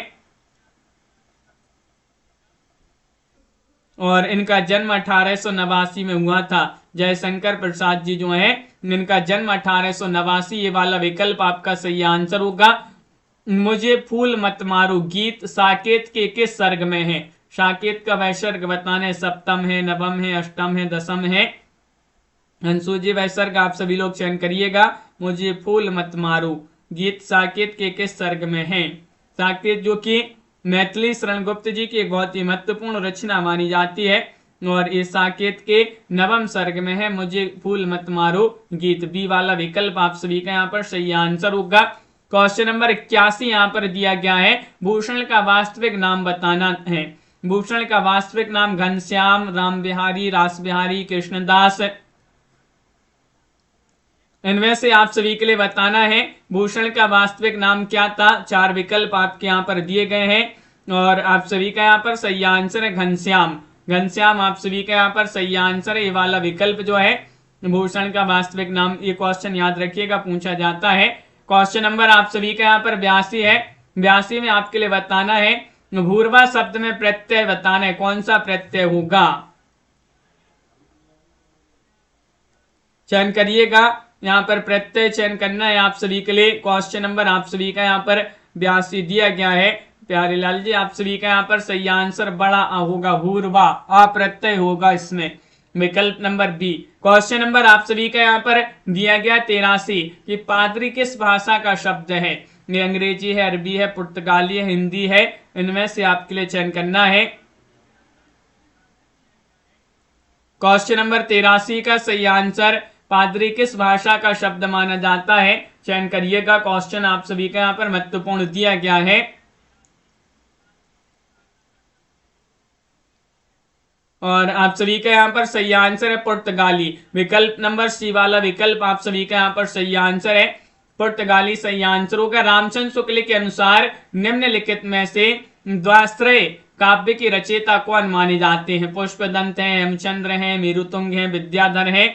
और इनका जन्म 1889 में हुआ था। जयशंकर प्रसाद जी जो है इनका जन्म 1889, ये वाला विकल्प आपका सही आंसर होगा। मुझे फूल मत मारो गीत साकेत के किस सर्ग में है? साकेत का वह सर्ग बताना है, सप्तम है, नवम है, अष्टम है, दसम है? अंशु जी वह सर्ग आप सभी लोग चयन करिएगा। मुझे फूल मत मारो गीत साकेत के किस सर्ग में है? साकेत जो कि मैथिली शरण गुप्त जी की एक बहुत ही महत्वपूर्ण रचना मानी जाती है और ये साकेत के नवम सर्ग में है। मुझे फूल मत मारो गीत, बी वाला विकल्प आप सभी का यहाँ पर सही आंसर होगा। क्वेश्चन नंबर 81 यहाँ पर दिया गया है, भूषण का वास्तविक नाम बताना है। भूषण का वास्तविक नाम घनश्याम, राम बिहारी, रास बिहारी, कृष्णदास? इनमें से आप सभी के लिए बताना है भूषण का वास्तविक नाम क्या था। 4 विकल्प आपके यहाँ पर दिए गए हैं और आप सभी का यहाँ पर सही आंसर है घनश्याम। घनश्याम आप सभी का यहाँ पर सही आंसर है, ये वाला विकल्प जो है भूषण का वास्तविक नाम। ये क्वेश्चन याद रखिएगा पूछा जाता है। क्वेश्चन नंबर आप सभी का यहाँ पर 82 है। 82 में आपके लिए बताना है भूर्वा शब्द में प्रत्यय बताना है, कौन सा प्रत्यय होगा? चयन करिएगा, यहाँ पर प्रत्यय चयन करना है आप सभी के लिए। क्वेश्चन नंबर आप सभी का यहाँ पर 82 दिया गया है। प्यारे लाल जी आप सभी का यहाँ पर सही आंसर बड़ा आ होगा, भूर्वा अप्रत्यय होगा इसमें, विकल्प नंबर बी। क्वेश्चन नंबर आप सभी का यहाँ पर दिया गया 83 कि पादरी किस भाषा का शब्द है? ये अंग्रेजी है, अरबी है, पुर्तगाली है, हिंदी है? इनमें से आपके लिए चयन करना है। क्वेश्चन नंबर 83 का सही आंसर पादरी किस भाषा का शब्द माना जाता है? चयन करिएगा। क्वेश्चन आप सभी का यहाँ पर महत्वपूर्ण दिया गया है और आप सभी का यहाँ पर सही आंसर है पुर्तगाली। विकल्प नंबर सी वाला विकल्प आप सभी का यहाँ पर सही आंसर है, पुर्तगाली सही आंसर होगा। रामचंद्र शुक्ल के अनुसार निम्नलिखित में से द्वाश्रय काव्य की रचयिता कौन माने जाते हैं? पुष्पदंत हैं, हेमचंद्र हैं, मेरुतुंग हैं, विद्याधर हैं?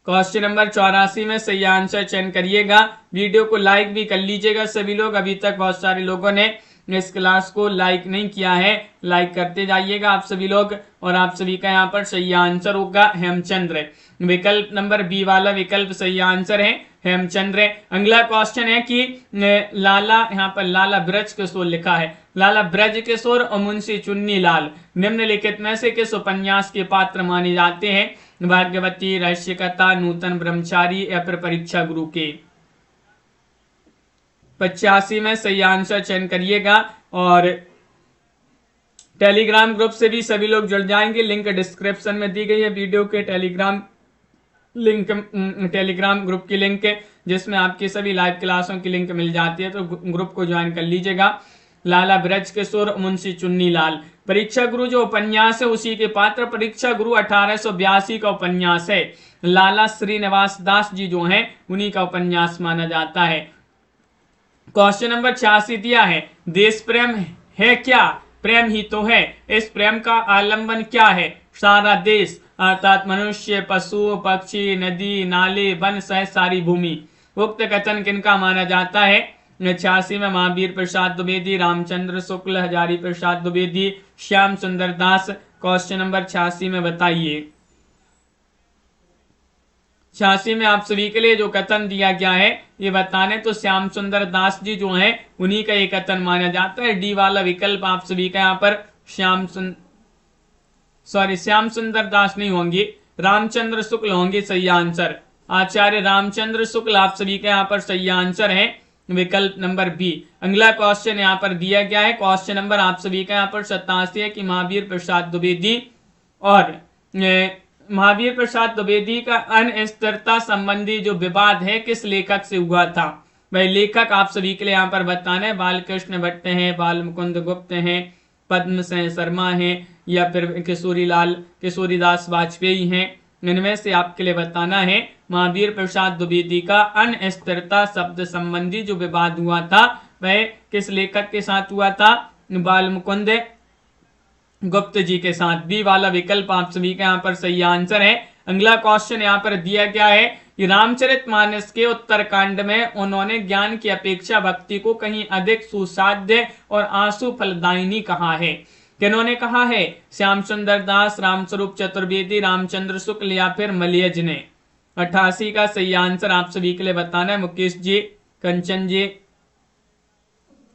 क्वेश्चन नंबर 84 में सही आंसर चयन करिएगा। वीडियो को लाइक भी कर लीजिएगा सभी लोग, अभी तक बहुत सारे लोगों ने इस क्लास को लाइक नहीं किया है, लाइक करते जाइएगा आप सभी लोग। और आप सभी का यहाँ पर सही आंसर होगा हेमचंद्र, विकल्प नंबर बी वाला विकल्प सही आंसर है हेमचंद्र। अगला क्वेश्चन है कि लाला, यहाँ पर लाला ब्रज किशोर लिखा है, लाला ब्रज किशोर और मुंशी चुन्नी लाल निम्नलिखित में से किस उपन्यास के पात्र माने जाते हैं? भाग्यवती, रहस्य कथा, नूतन ब्रह्मचारी या फिर परीक्षा गुरु के? 85 में सही आंसर चयन करिएगा। और टेलीग्राम ग्रुप से भी सभी लोग जुड़ जाएंगे, लिंक डिस्क्रिप्शन में दी गई है वीडियो के टेलीग्राम लिंक, टेलीग्राम ग्रुप की लिंक है जिसमें आपकी सभी लाइव क्लासों की लिंक मिल जाती है, तो ग्रुप को ज्वाइन कर लीजिएगा। लाला ब्रज किशोर मुंशी चुन्नी लाल, परीक्षा गुरु जो उपन्यास है उसी के पात्र, परीक्षा गुरु 1882 का उपन्यास है। लाला श्रीनिवास दास जी जो हैं उन्हीं का उपन्यास माना जाता है। क्वेश्चन नंबर 86 दिया है, देश प्रेम है क्या? प्रेम ही तो है। इस प्रेम का आलंबन क्या है? सारा देश, अर्थात मनुष्य, पशु, पक्षी, नदी, नाले, वन सहित सारी भूमि। उक्त कथन किनका माना जाता है? 86 में महावीर प्रसाद द्विवेदी, रामचंद्र शुक्ल, हजारी प्रसाद द्विवेदी, श्याम सुंदर दास। क्वेश्चन नंबर 86 में बताइए। 86 में आप सभी के लिए जो कथन दिया गया है ये बताने, तो श्याम सुंदर दास जी जो हैं उन्हीं का ये कथन माना जाता है। डी वाला विकल्प आप सभी का यहाँ पर श्याम सुंदर दास नहीं होंगी, रामचंद्र शुक्ल होंगे सही आंसर। आचार्य रामचंद्र शुक्ल आप सभी का यहाँ पर सही आंसर है, विकल्प नंबर बी। अगला क्वेश्चन यहाँ पर दिया गया है, क्वेश्चन नंबर आप सभी का यहाँ पर 87 है कि महावीर प्रसाद द्विवेदी और महावीर प्रसाद द्विवेदी का अनिश्चितता संबंधी जो विवाद है किस लेखक से हुआ था? भाई लेखक आप सभी के लिए यहाँ पर बताना है, बालकृष्ण भट्ट हैं, बाल मुकुंद गुप्त हैं, पद्म सेन शर्मा हैं, या फिर किशोरीदास वाजपेयी हैं। इनमें से आपके लिए बताना है महावीर प्रसाद द्विवेदी का अनिश्चितता शब्द संबंधी जो विवाद हुआ था वह किस लेखक के साथ हुआ था? बाल मुकुंद गुप्त जी के साथ। बी वाला विकल्प आप सभी का यहाँ पर सही आंसर है। अगला क्वेश्चन यहाँ पर दिया गया है कि रामचरितमानस के उत्तरकांड में उन्होंने ज्ञान की अपेक्षा भक्ति को कहीं अधिक सुसाध्य और आंसू फलदायिनी कहा है। किन्होंने कहा है? श्याम सुंदर दास, रामस्वरूप चतुर्वेदी, रामचंद्र शुक्ल या फिर मलयज ने। 88 का सही आंसर आप सभी के लिए बताना है। मुकेश जी, कंचन जी,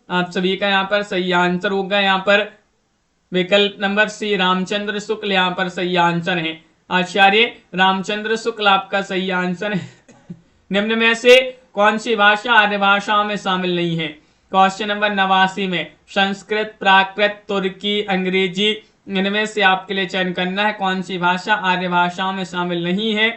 आप सभी का यहाँ पर सही आंसर होगा यहाँ पर विकल्प नंबर सी, रामचंद्र शुक्ल यहाँ पर सही आंसर है। आचार्य रामचंद्र शुक्ल आपका सही आंसर है। निम्न में से कौन सी भाषा आर्य भाषाओं में शामिल नहीं है? क्वेश्चन नंबर 89 में संस्कृत, प्राकृत, तुर्की, अंग्रेजी, इनमें से आपके लिए चयन करना है कौन सी भाषा आर्य भाषाओं में शामिल नहीं है।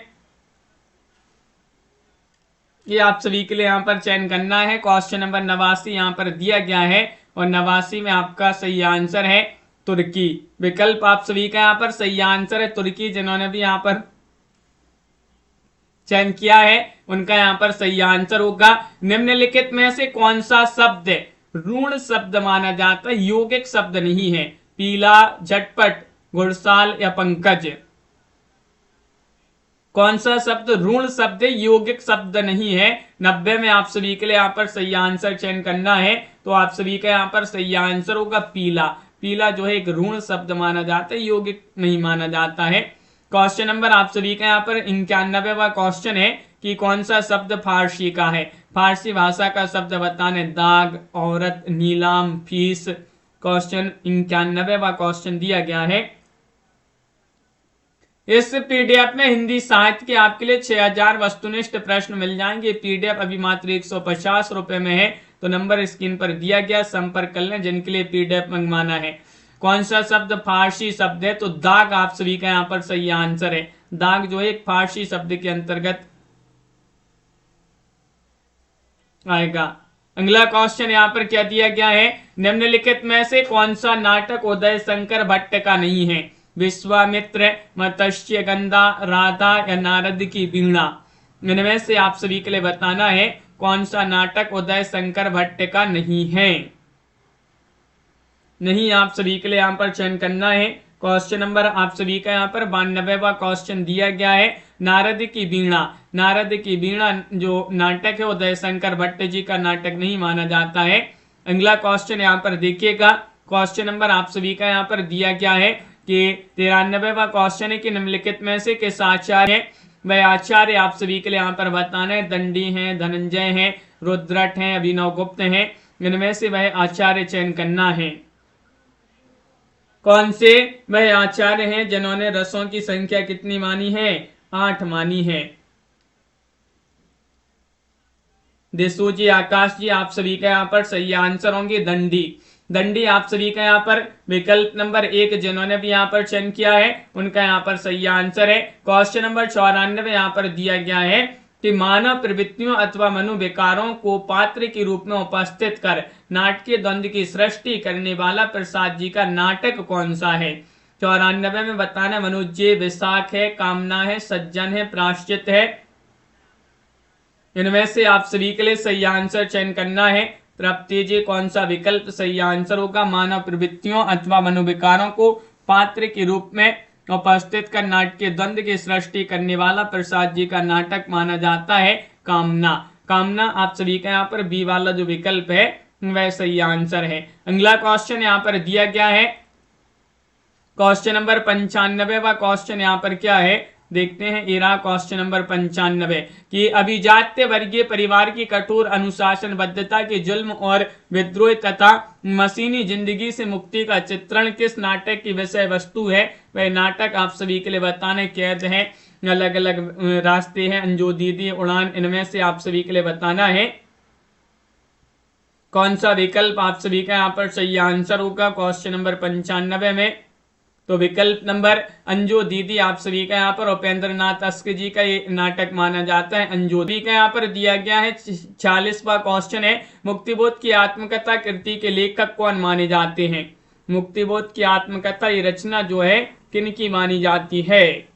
ये आप सभी के लिए यहाँ पर चयन करना है। क्वेश्चन नंबर 89 यहाँ पर दिया गया है और 89 में आपका सही आंसर है तुर्की। विकल्प आप सभी का यहाँ पर सही आंसर है तुर्की। जिन्होंने भी यहाँ पर चयन किया है उनका यहाँ पर सही आंसर होगा। निम्नलिखित में से कौन सा शब्द ऋण शब्द माना जाता है? यौगिक शब्द नहीं है। पीला, झटपट, घुड़साल या पंकज। कौन सा शब्द ऋण शब्द है, यौगिक शब्द नहीं है? 90 में आप सभी के लिए यहाँ पर सही आंसर चयन करना है, तो आप सभी का यहाँ पर सही आंसर होगा पीला। पीला जो है एक ऋण शब्द माना जाता है, यौगिक नहीं माना जाता है। क्वेश्चन नंबर आप सभी का यहाँ पर 91वां क्वेश्चन है कि कौन सा शब्द फारसी का है? फारसी भाषा का शब्द बताने। दाग, औरत, नीलाम, फीस। क्वेश्चन 91वां क्वेश्चन दिया गया है। इस पीडीएफ में हिंदी साहित्य के आपके लिए 6000 वस्तुनिष्ठ प्रश्न मिल जाएंगे। पीडीएफ अभी मात्र 150 रुपए में है, तो नंबर स्क्रीन पर दिया गया, संपर्क कर लें जिनके लिए पीडीएफ मंगवाना है। कौन सा शब्द फारसी शब्द है? तो दाग आप सभी का यहाँ पर सही आंसर है। दाग जो है एक फारसी शब्द के अंतर्गत आएगा। अगला क्वेश्चन यहाँ पर क्या दिया गया है? निम्नलिखित में से कौन सा नाटक उदय शंकर भट्ट का नहीं है? विश्वामित्र, मत्स्य गंधा, राधा या नारद की वीणा। इनमें से आप सभी के लिए बताना है कौन सा नाटक उदय शंकर भट्ट का नहीं है। नहीं आप सभी के लिए यहाँ पर चयन करना है। क्वेश्चन नंबर आप सभी का यहाँ पर 92वां क्वेश्चन दिया गया है। नारद की वीणा। नारद की वीणा जो नाटक है उदय शंकर भट्ट जी का नाटक नहीं माना जाता है। अगला क्वेश्चन यहाँ पर देखिएगा। क्वेश्चन नंबर आप सभी का यहाँ पर दिया गया है कि 93वां क्वेश्चन है कि निम्नलिखित में से किस आचार्य है? वह आचार्य आप सभी के लिए यहाँ पर बताना है। दंडी हैं, धनंजय हैं, रुद्रट हैं, अभिनव गुप्त हैं। इनमें से वह आचार्य चयन करना है। कौन से वह आचार्य हैं जिन्होंने रसों की संख्या कितनी मानी है? 8 मानी है। देसू जी, आकाश जी, आप सभी का यहाँ पर सही आंसर होंगे दंडी। दंडी आप सभी का यहाँ पर विकल्प नंबर 1 जिन्होंने भी यहाँ पर चयन किया है उनका यहाँ पर सही आंसर है। क्वेश्चन नंबर 94 यहाँ पर दिया गया है कि मानव प्रवृत्तियों अथवा मनोविकारों को पात्र के रूप में उपस्थित कर नाटकीय द्वंद्व की सृष्टि करने वाला प्रसाद जी का नाटक कौन सा है। 94 में बताना मनोज जी, विशाख है, कामना है, सज्जन है, प्राश्चित है। इनमें से आप सभी के लिए सही आंसर चयन करना है। तृप्ति जी, कौन सा विकल्प सही आंसर होगा। मानव प्रवृत्तियों अथवा मनोविकारों को पात्र के रूप में उपस्थित कर नाटकीय द्वंद्व की सृष्टि करने वाला प्रसाद जी का नाटक माना जाता है कामना। कामना आप सभी का यहाँ पर बी वाला जो विकल्प है वह सही आंसर है। अगला क्वेश्चन यहाँ पर दिया गया है क्वेश्चन नंबर 95 व क्वेश्चन यहाँ पर क्या है देखते हैं। इरा क्वेश्चन नंबर 95 कि अभिजात्य वर्गीय परिवार की कठोर अनुशासनबद्धता के जुल्म और विद्रोह तथा मशीनी जिंदगी से मुक्ति का चित्रण किस नाटक की विषय वस्तु है। वह नाटक आप सभी के लिए बताने कैद है, अलग अलग रास्ते हैं, अंजू दीदी, उड़ान। इनमें से आप सभी के लिए बताना है कौन सा विकल्प आप सभी का यहाँ पर सही आंसर होगा क्वेश्चन नंबर 95 में। तो विकल्प नंबर अंजू दीदी आप सभी का यहाँ पर उपेंद्र नाथ अस्क जी का ये नाटक माना जाता है। अंजू दीदी का यहाँ पर दिया गया है 46वां क्वेश्चन है मुक्तिबोध की आत्मकथा कृति के लेखक कौन माने जाते हैं। मुक्तिबोध की आत्मकथा ये रचना जो है किन की मानी जाती है।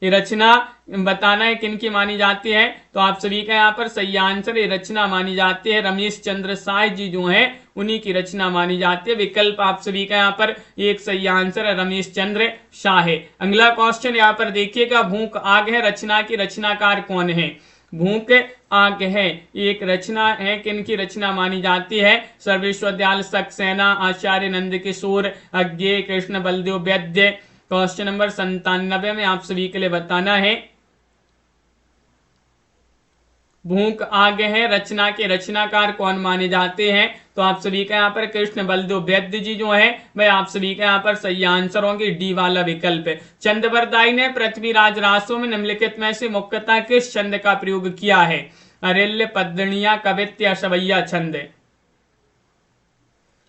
ये रचना बताना है किन की मानी जाती है। तो आप सभी का यहाँ पर सही आंसर ये रचना मानी जाती है रमेश चंद्र साय जी जो है उन्हीं की रचना मानी जाती है। विकल्प आप सभी का यहाँ पर एक सही आंसर है रमेश चंद्र शाह है। अगला क्वेश्चन यहाँ पर देखिएगा, भूख आग है रचना की रचनाकार कौन है। भूख आग है एक रचना है किन की रचना मानी जाती है। सर्वेश्वरदयाल सक्सेना, आचार्य नंद किशोर, अज्ञेय, कृष्ण बलदेव वैद्य। क्वेश्चन नंबर 97 में आप सभी के लिए बताना है भूख आग है रचना के रचनाकार कौन माने जाते हैं। तो आप सभी का यहाँ पर कृष्ण बलदेव वैद्य जी जो है वह आप सभी का यहाँ पर सही आंसर होंगे डी वाला विकल्प है। चंद्रवरदाई ने पृथ्वीराज रासों में निम्नलिखित में से मुख्यतः किस छंद का प्रयोग किया है। अरेल्य, पद्दनिया, कवित्य, शवैया छंद।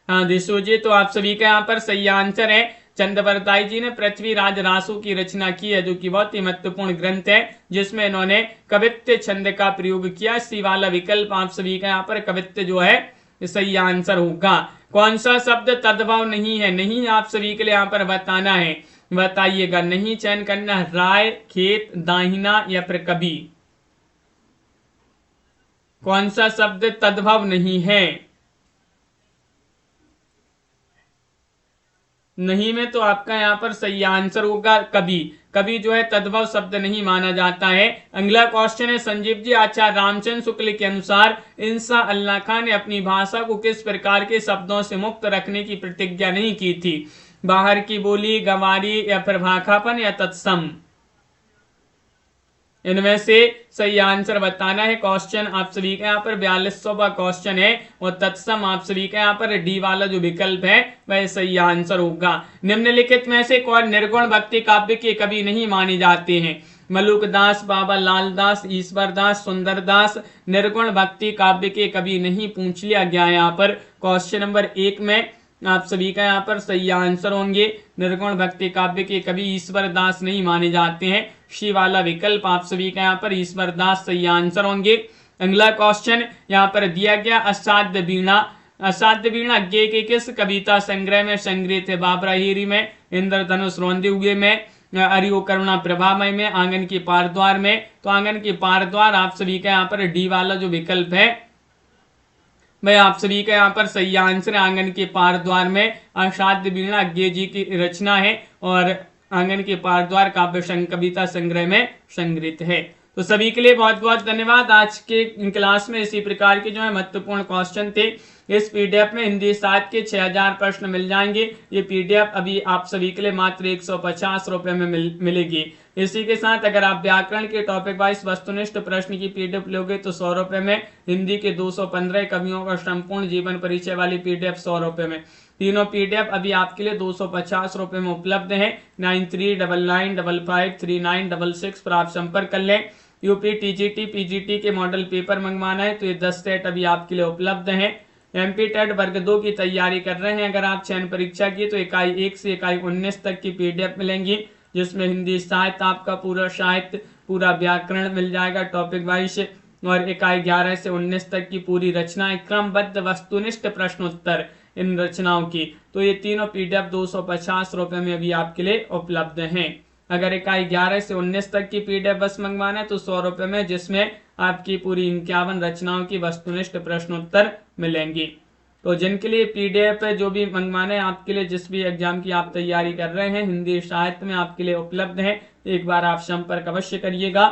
हाँ दिशु जी, तो आप सभी का यहाँ पर सही आंसर है चंद्रवरदाई जी ने पृथ्वीराज रासो की रचना की है जो कि बहुत ही महत्वपूर्ण ग्रंथ है जिसमें इन्होंने कवित्य छंद का प्रयोग किया। सी वाला विकल्प आप सभी का यहाँ पर कवित्य जो है सही आंसर होगा। कौन सा शब्द तद्भव नहीं है। नहीं आप सभी के लिए यहाँ पर बताना है, बताइएगा। नहीं चयन करना, राय, खेत, दाहिना या फिर कभी। कौन सा शब्द तद्भव नहीं है। नहीं में तो आपका यहाँ पर सही आंसर होगा कभी। कभी जो है तद्भव शब्द नहीं माना जाता है। अगला क्वेश्चन है संजीव जी, आचार्य रामचंद्र शुक्ल के अनुसार इंसा अल्लाह खान ने अपनी भाषा को किस प्रकार के शब्दों से मुक्त रखने की प्रतिज्ञा नहीं की थी। बाहर की बोली, गंवारी या फिर भाखापन या तत्सम। इनमें से सही आंसर बताना है। क्वेश्चन आप सभी का यहाँ पर 42वां क्वेश्चन है और तत्सम आप सभी का यहाँ पर डी वाला जो विकल्प है वह सही आंसर होगा। निम्नलिखित में से कौन निर्गुण भक्ति काव्य के कवि नहीं माने जाते हैं। मलुक दास, बाबा लाल दास, ईश्वर दास, सुंदर दास। निर्गुण भक्ति काव्य के कवि नहीं पूछ लिया गया है यहाँ पर। क्वेश्चन नंबर 1 में आप सभी का यहाँ पर सही आंसर होंगे निर्गुण भक्ति काव्य के कवि ईश्वर दास नहीं माने जाते हैं। शी वाला विकल्प आप सभी का यहाँ पर ईश्वर दास सही आंसर होंगे। अगला क्वेश्चन यहाँ पर दिया गया, असाध्य वीणा। असाध्य वीणा अज्ञेय के किस कविता संग्रह में संग्रहित है। बाबरा हीरी में, इंद्रधनुष रोंदे हुए में, अरियो करुणा प्रभामय में, आंगन के पारद्वार में। तो आंगन के पारद्वार आप सभी का यहाँ पर डी वाला जो विकल्प है भाई आप सभी का यहाँ पर सही आंसर है आंगन के पारद्वार में। असाध्य वीणा अज्ञेय जी की रचना है और आंगन के पारद्वार काव्य कविता संग्रह में संग्रहित है। तो सभी के लिए बहुत बहुत धन्यवाद। आज के क्लास में इसी प्रकार के जो है महत्वपूर्ण क्वेश्चन थे। इस पीडीएफ में हिंदी साहित्य के 6000 प्रश्न मिल जाएंगे। ये पीडीएफ अभी आप सभी के लिए मात्र 150 रुपए में मिलेगी। इसी के साथ अगर आप व्याकरण के टॉपिक वाइज वस्तुनिष्ठ प्रश्न की पीडीएफ लोगे तो 100 रुपए में, हिंदी के 215 कवियों का संपूर्ण जीवन परिचय वाली पीडीएफ 100 रुपए में। तीनों पीडीएफ अभी आपके लिए 250 रुपए में उपलब्ध है। 9399553966 पर आप संपर्क कर लें। यूपी टीजीटी पीजीटी के मॉडल पेपर मंगवाना है तो ये 10 सेट अभी आपके लिए उपलब्ध है। एमपी टेट वर्ग 2 की तैयारी कर रहे हैं अगर आप चयन परीक्षा की तो इकाई 1 से इकाई 19 तक की पीडीएफ मिलेंगी, जिसमें हिंदी साहित्य आपका पूरा साहित्य, पूरा व्याकरण मिल जाएगा टॉपिक वाइज, और इकाई 11 से 19 तक की पूरी रचनाएं, क्रमबद्ध वस्तुनिष्ठ प्रश्नोत्तर इन रचनाओं की। तो ये तीनों पीडीएफ 250 रुपए में अभी आपके लिए उपलब्ध हैं। अगर इकाई 11 से 19 तक की पीडीएफ बस मंगवाना है तो 100 रुपए में, जिसमें आपकी पूरी 51 रचनाओं की वस्तुनिष्ठ प्रश्नोत्तर मिलेंगी। तो जिनके लिए पीडीएफ जो भी मंगवाना है आपके लिए, जिस भी एग्जाम की आप तैयारी कर रहे हैं, हिंदी साहित्य में आपके लिए उपलब्ध है। एक बार आप संपर्क अवश्य करिएगा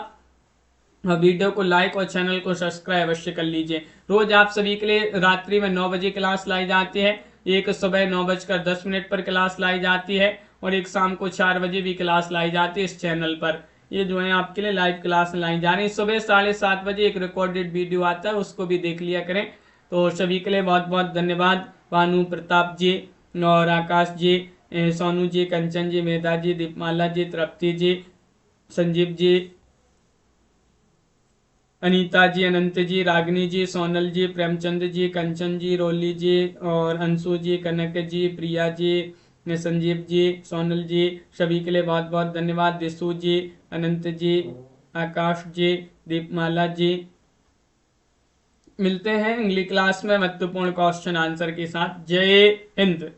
और वीडियो को लाइक और चैनल को सब्सक्राइब अवश्य कर लीजिए। रोज आप सभी के लिए रात्रि में 9 बजे क्लास लाई जाती है, एक सुबह 9:10 पर क्लास लाई जाती है और एक शाम को 4 बजे भी क्लास लाई जाती है इस चैनल पर। ये जो है आपके लिए लाइव क्लास लाई जा रही है। सुबह 7:30 बजे एक रिकॉर्डेड वीडियो आता है, उसको भी देख लिया करें। तो सभी के लिए बहुत बहुत धन्यवाद। भानु प्रताप जी और आकाश जी, सोनू जी, कंचन जी, मेधा जी, दीपमाला जी, तृप्ति जी, संजीव जी, अनीता जी, अनंत जी, रागिनी जी, सोनल जी, प्रेमचंद जी, कंचन जी, रोली जी और अंशु जी, कनक जी, प्रिया जी, संजीव जी, सोनल जी, सभी के लिए बहुत बहुत धन्यवाद। दिशु जी, अनंत जी, आकाश जी, दीपमाला जी। मिलते हैं अगली क्लास में महत्वपूर्ण क्वेश्चन आंसर के साथ। जय हिंद।